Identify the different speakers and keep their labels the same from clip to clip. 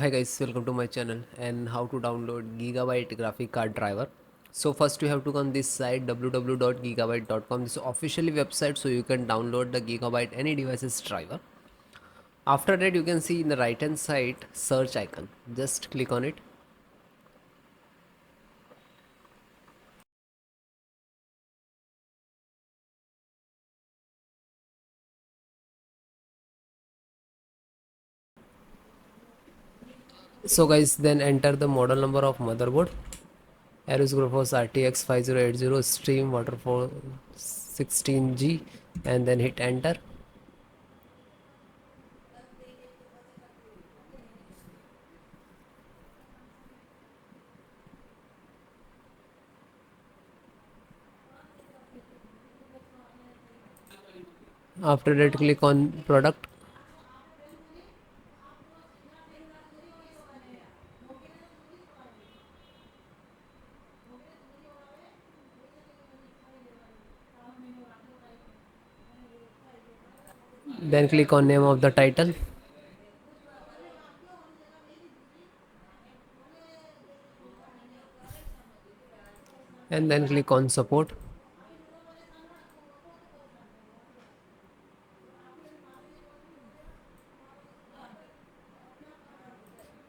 Speaker 1: Hi guys, welcome to my channel and how to download Gigabyte graphic card driver. So first you have to go on this site www.gigabyte.com. This is officially website, so you can download the Gigabyte any devices driver. After that you can see in the right hand side search icon. Just click on it. So guys, then enter the model number of motherboard. AORUS GeForce RTX 5080 Extreme Waterfall 16G, and then hit enter. After that click on product. Then click on name of the title, and then click on support.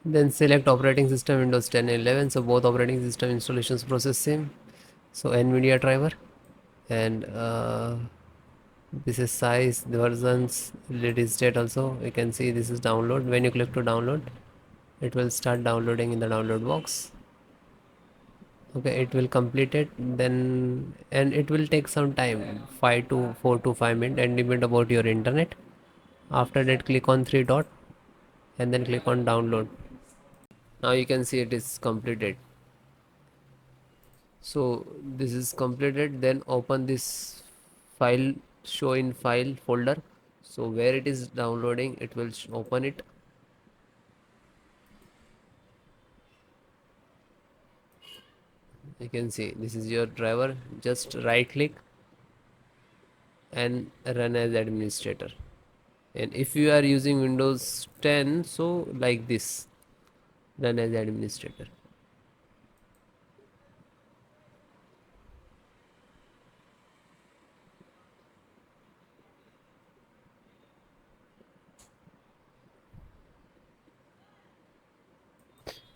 Speaker 1: Then select operating system Windows 10 and 11. So both operating system installations process same. So NVIDIA driver, and this is size, the versions, release date also. You can see this is download. When you click to download, it will start downloading in the download box. Okay, it will complete it then, and it will take some time, 5 to 4 to 5 minutes, and depend about your internet. After that click on three dot and then click on download. Now you can see it is completed. So this is completed. Then open this file, show in file folder. So where it is downloading, it will open it. You can see this is your driver. Just right click and run as administrator. And if you are using Windows 10, so like this, run as administrator.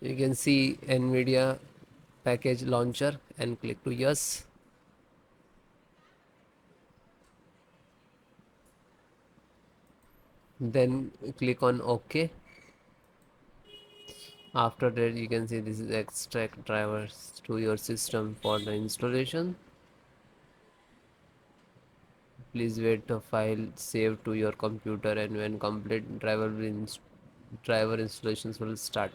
Speaker 1: You can see NVIDIA package launcher and click to yes. Then click on OK. After that you can see this is extract drivers to your system for the installation. Please wait the file save to your computer, and when complete driver installations will start.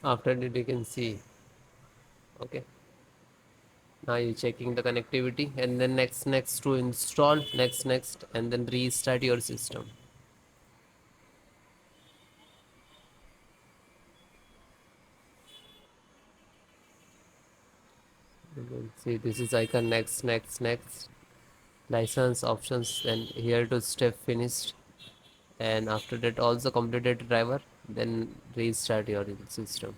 Speaker 1: After that you can see, okay, now you're checking the connectivity, and then next to install, next, and then restart your system. You can see this is icon, next, license options, and here to step finished. And after that also completed driver, then restart your system.